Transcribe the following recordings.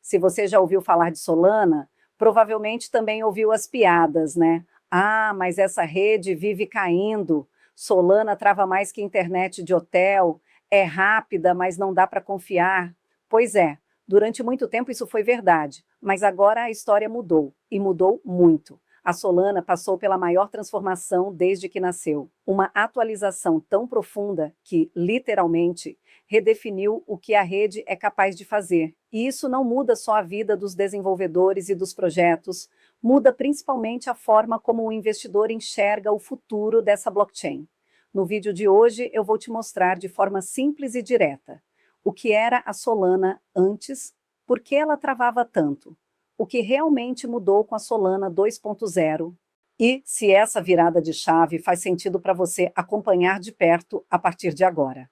Se você já ouviu falar de Solana, provavelmente também ouviu as piadas, né? Ah, mas essa rede vive caindo. Solana trava mais que internet de hotel. É rápida, mas não dá para confiar. Pois é, durante muito tempo isso foi verdade, mas agora a história mudou, e mudou muito. A Solana passou pela maior transformação desde que nasceu. Uma atualização tão profunda que, literalmente, redefiniu o que a rede é capaz de fazer. E isso não muda só a vida dos desenvolvedores e dos projetos, muda principalmente a forma como o investidor enxerga o futuro dessa blockchain. No vídeo de hoje, eu vou te mostrar de forma simples e direta o que era a Solana antes, por que ela travava tanto, o que realmente mudou com a Solana 2.0 e se essa virada de chave faz sentido para você acompanhar de perto a partir de agora.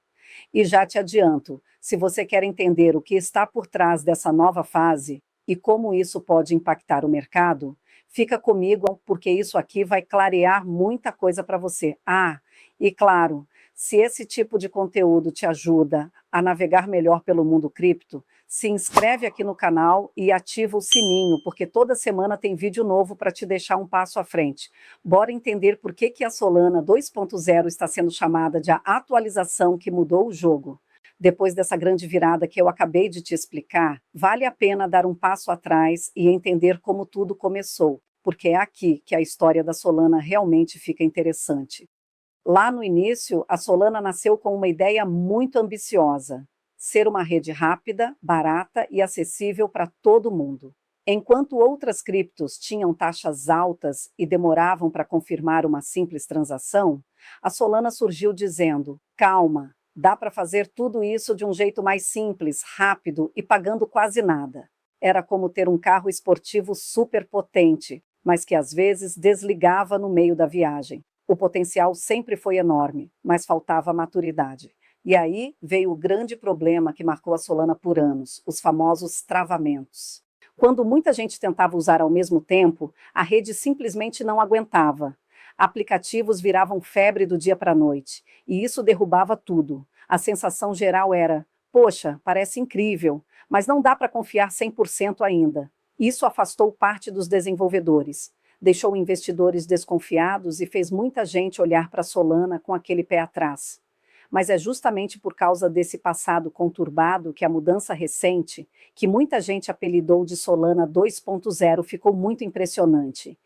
E já te adianto, se você quer entender o que está por trás dessa nova fase e como isso pode impactar o mercado, fica comigo porque isso aqui vai clarear muita coisa para você. Ah, e claro, se esse tipo de conteúdo te ajuda a navegar melhor pelo mundo cripto, se inscreve aqui no canal e ativa o sininho, porque toda semana tem vídeo novo para te deixar um passo à frente. Bora entender por que a Solana 2.0 está sendo chamada de a atualização que mudou o jogo. Depois dessa grande virada que eu acabei de te explicar, vale a pena dar um passo atrás e entender como tudo começou, porque é aqui que a história da Solana realmente fica interessante. Lá no início, a Solana nasceu com uma ideia muito ambiciosa: ser uma rede rápida, barata e acessível para todo mundo. Enquanto outras criptos tinham taxas altas e demoravam para confirmar uma simples transação, a Solana surgiu dizendo: calma, dá para fazer tudo isso de um jeito mais simples, rápido e pagando quase nada. Era como ter um carro esportivo super potente, mas que às vezes desligava no meio da viagem. O potencial sempre foi enorme, mas faltava maturidade. E aí veio o grande problema que marcou a Solana por anos, os famosos travamentos. Quando muita gente tentava usar ao mesmo tempo, a rede simplesmente não aguentava. Aplicativos viravam febre do dia para a noite, e isso derrubava tudo. A sensação geral era: poxa, parece incrível, mas não dá para confiar 100% ainda. Isso afastou parte dos desenvolvedores, deixou investidores desconfiados e fez muita gente olhar para a Solana com aquele pé atrás. Mas é justamente por causa desse passado conturbado que a mudança recente, que muita gente apelidou de Solana 2.0, ficou muito impressionante.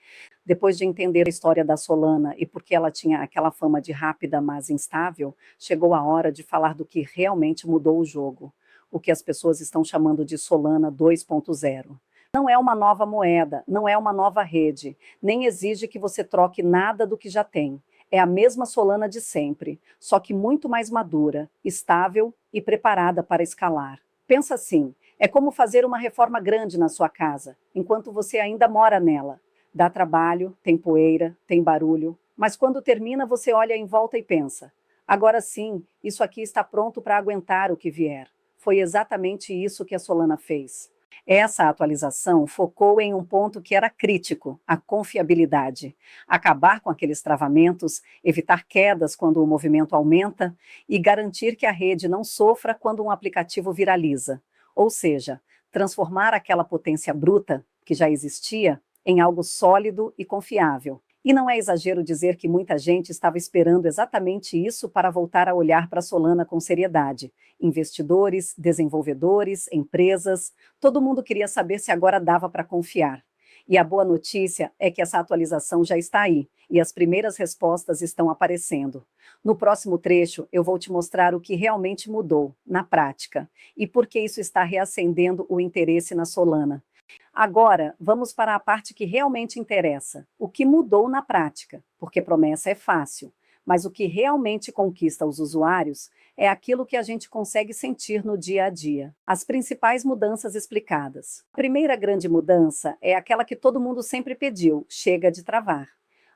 Depois de entender a história da Solana e por que ela tinha aquela fama de rápida, mas instável, chegou a hora de falar do que realmente mudou o jogo, o que as pessoas estão chamando de Solana 2.0. Não é uma nova moeda, não é uma nova rede, nem exige que você troque nada do que já tem. É a mesma Solana de sempre, só que muito mais madura, estável e preparada para escalar. Pensa assim, é como fazer uma reforma grande na sua casa, enquanto você ainda mora nela. Dá trabalho, tem poeira, tem barulho, mas quando termina você olha em volta e pensa: agora sim, isso aqui está pronto para aguentar o que vier. Foi exatamente isso que a Solana fez. Essa atualização focou em um ponto que era crítico: a confiabilidade. Acabar com aqueles travamentos, evitar quedas quando o movimento aumenta e garantir que a rede não sofra quando um aplicativo viraliza. Ou seja, transformar aquela potência bruta, que já existia, em algo sólido e confiável. E não é exagero dizer que muita gente estava esperando exatamente isso para voltar a olhar para a Solana com seriedade. Investidores, desenvolvedores, empresas, todo mundo queria saber se agora dava para confiar. E a boa notícia é que essa atualização já está aí, e as primeiras respostas estão aparecendo. No próximo trecho, eu vou te mostrar o que realmente mudou, na prática, e por que isso está reacendendo o interesse na Solana. Agora, vamos para a parte que realmente interessa: o que mudou na prática, porque promessa é fácil, mas o que realmente conquista os usuários é aquilo que a gente consegue sentir no dia a dia. As principais mudanças explicadas. A primeira grande mudança é aquela que todo mundo sempre pediu: chega de travar.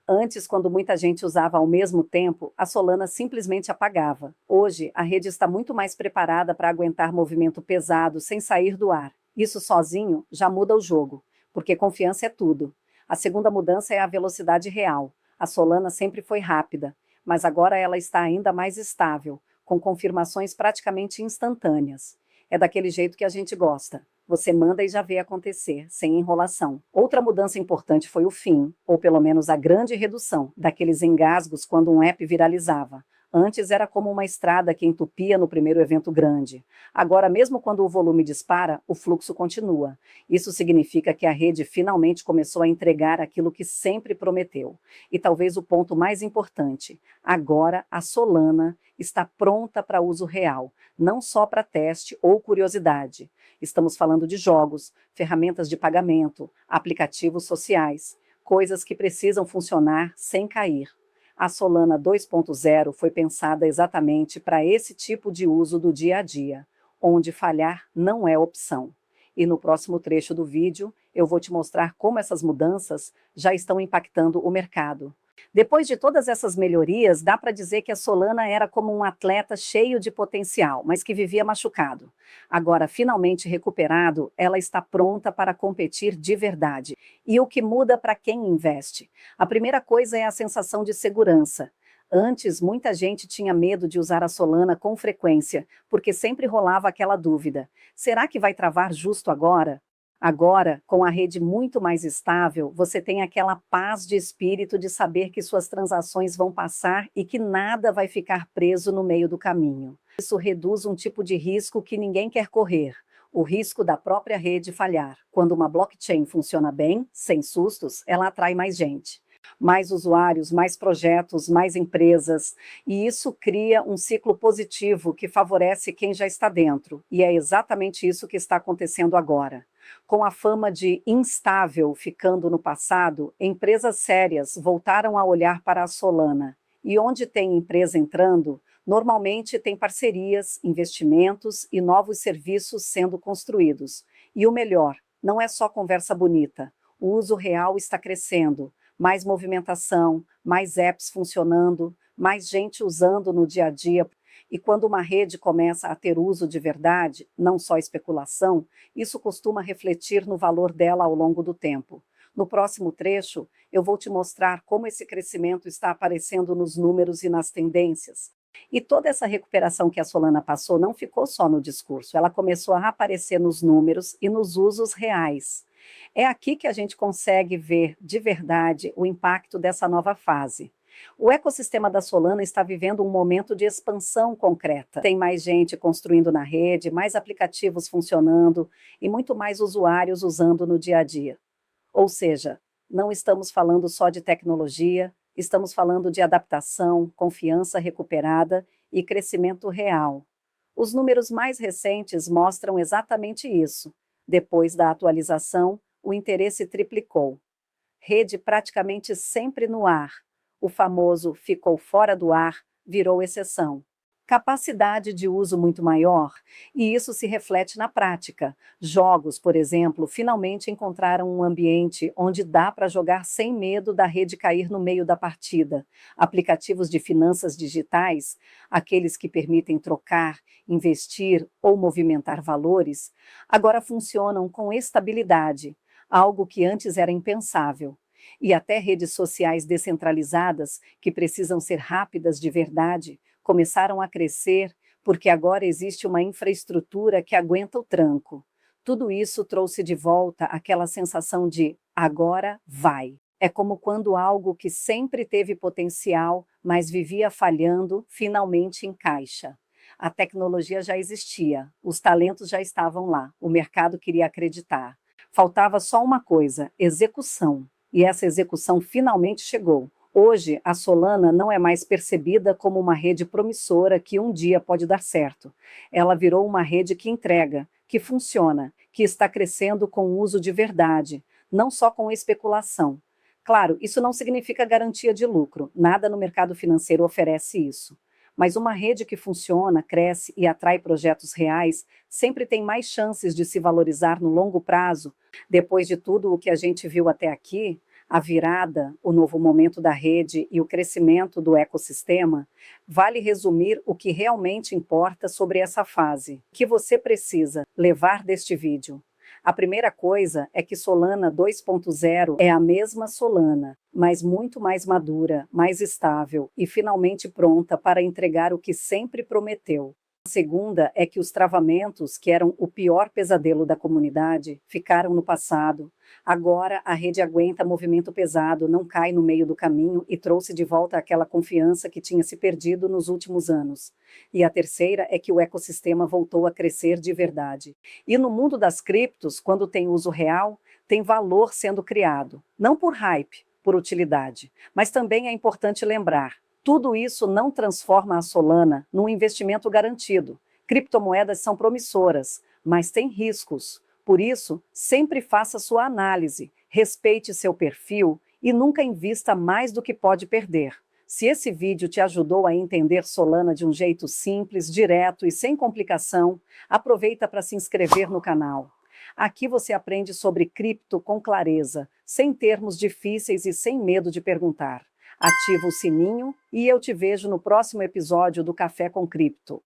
Antes, quando muita gente usava ao mesmo tempo, a Solana simplesmente apagava. Hoje, a rede está muito mais preparada para aguentar movimento pesado sem sair do ar. Isso sozinho já muda o jogo, porque confiança é tudo. A segunda mudança é a velocidade real. A Solana sempre foi rápida, mas agora ela está ainda mais estável, com confirmações praticamente instantâneas. É daquele jeito que a gente gosta. Você manda e já vê acontecer, sem enrolação. Outra mudança importante foi o fim, ou pelo menos a grande redução, daqueles engasgos quando um app viralizava. Antes era como uma estrada que entupia no primeiro evento grande. Agora, mesmo quando o volume dispara, o fluxo continua. Isso significa que a rede finalmente começou a entregar aquilo que sempre prometeu. E talvez o ponto mais importante: agora a Solana está pronta para uso real, não só para teste ou curiosidade. Estamos falando de jogos, ferramentas de pagamento, aplicativos sociais, coisas que precisam funcionar sem cair. A Solana 2.0 foi pensada exatamente para esse tipo de uso do dia a dia, onde falhar não é opção. E no próximo trecho do vídeo, eu vou te mostrar como essas mudanças já estão impactando o mercado. Depois de todas essas melhorias, dá para dizer que a Solana era como um atleta cheio de potencial, mas que vivia machucado. Agora, finalmente recuperado, ela está pronta para competir de verdade. E o que muda para quem investe? A primeira coisa é a sensação de segurança. Antes, muita gente tinha medo de usar a Solana com frequência, porque sempre rolava aquela dúvida: será que vai travar justo agora? Agora, com a rede muito mais estável, você tem aquela paz de espírito de saber que suas transações vão passar e que nada vai ficar preso no meio do caminho. Isso reduz um tipo de risco que ninguém quer correr: o risco da própria rede falhar. Quando uma blockchain funciona bem, sem sustos, ela atrai mais gente. Mais usuários, mais projetos, mais empresas, e isso cria um ciclo positivo que favorece quem já está dentro, e é exatamente isso que está acontecendo agora. Com a fama de instável ficando no passado, empresas sérias voltaram a olhar para a Solana, e onde tem empresa entrando, normalmente tem parcerias, investimentos e novos serviços sendo construídos. E o melhor, não é só conversa bonita, o uso real está crescendo. Mais movimentação, mais apps funcionando, mais gente usando no dia a dia. E quando uma rede começa a ter uso de verdade, não só especulação, isso costuma refletir no valor dela ao longo do tempo. No próximo trecho, eu vou te mostrar como esse crescimento está aparecendo nos números e nas tendências. E toda essa recuperação que a Solana passou não ficou só no discurso, ela começou a aparecer nos números e nos usos reais. É aqui que a gente consegue ver de verdade o impacto dessa nova fase. O ecossistema da Solana está vivendo um momento de expansão concreta. Tem mais gente construindo na rede, mais aplicativos funcionando e muito mais usuários usando no dia a dia. Ou seja, não estamos falando só de tecnologia, estamos falando de adaptação, confiança recuperada e crescimento real. Os números mais recentes mostram exatamente isso. Depois da atualização, o interesse triplicou. Rede praticamente sempre no ar. O famoso ficou fora do ar virou exceção. Capacidade de uso muito maior, e isso se reflete na prática. Jogos, por exemplo, finalmente encontraram um ambiente onde dá para jogar sem medo da rede cair no meio da partida. Aplicativos de finanças digitais, aqueles que permitem trocar, investir ou movimentar valores, agora funcionam com estabilidade, algo que antes era impensável. E até redes sociais descentralizadas, que precisam ser rápidas de verdade, começaram a crescer porque agora existe uma infraestrutura que aguenta o tranco. Tudo isso trouxe de volta aquela sensação de agora vai. É como quando algo que sempre teve potencial, mas vivia falhando, finalmente encaixa. A tecnologia já existia, os talentos já estavam lá, o mercado queria acreditar. Faltava só uma coisa: execução. E essa execução finalmente chegou. Hoje, a Solana não é mais percebida como uma rede promissora que um dia pode dar certo. Ela virou uma rede que entrega, que funciona, que está crescendo com uso de verdade, não só com especulação. Claro, isso não significa garantia de lucro, nada no mercado financeiro oferece isso. Mas uma rede que funciona, cresce e atrai projetos reais sempre tem mais chances de se valorizar no longo prazo. Depois de tudo o que a gente viu até aqui, a virada, o novo momento da rede e o crescimento do ecossistema, vale resumir o que realmente importa sobre essa fase. O que você precisa levar deste vídeo? A primeira coisa é que Solana 2.0 é a mesma Solana, mas muito mais madura, mais estável e finalmente pronta para entregar o que sempre prometeu. A segunda é que os travamentos, que eram o pior pesadelo da comunidade, ficaram no passado. Agora a rede aguenta movimento pesado, não cai no meio do caminho e trouxe de volta aquela confiança que tinha se perdido nos últimos anos. E a terceira é que o ecossistema voltou a crescer de verdade. E no mundo das criptos, quando tem uso real, tem valor sendo criado. Não por hype, por utilidade. Mas também é importante lembrar: tudo isso não transforma a Solana num investimento garantido. Criptomoedas são promissoras, mas têm riscos. Por isso, sempre faça sua análise, respeite seu perfil e nunca invista mais do que pode perder. Se esse vídeo te ajudou a entender Solana de um jeito simples, direto e sem complicação, aproveita para se inscrever no canal. Aqui você aprende sobre cripto com clareza, sem termos difíceis e sem medo de perguntar. Ativa o sininho e eu te vejo no próximo episódio do Café com Cripto.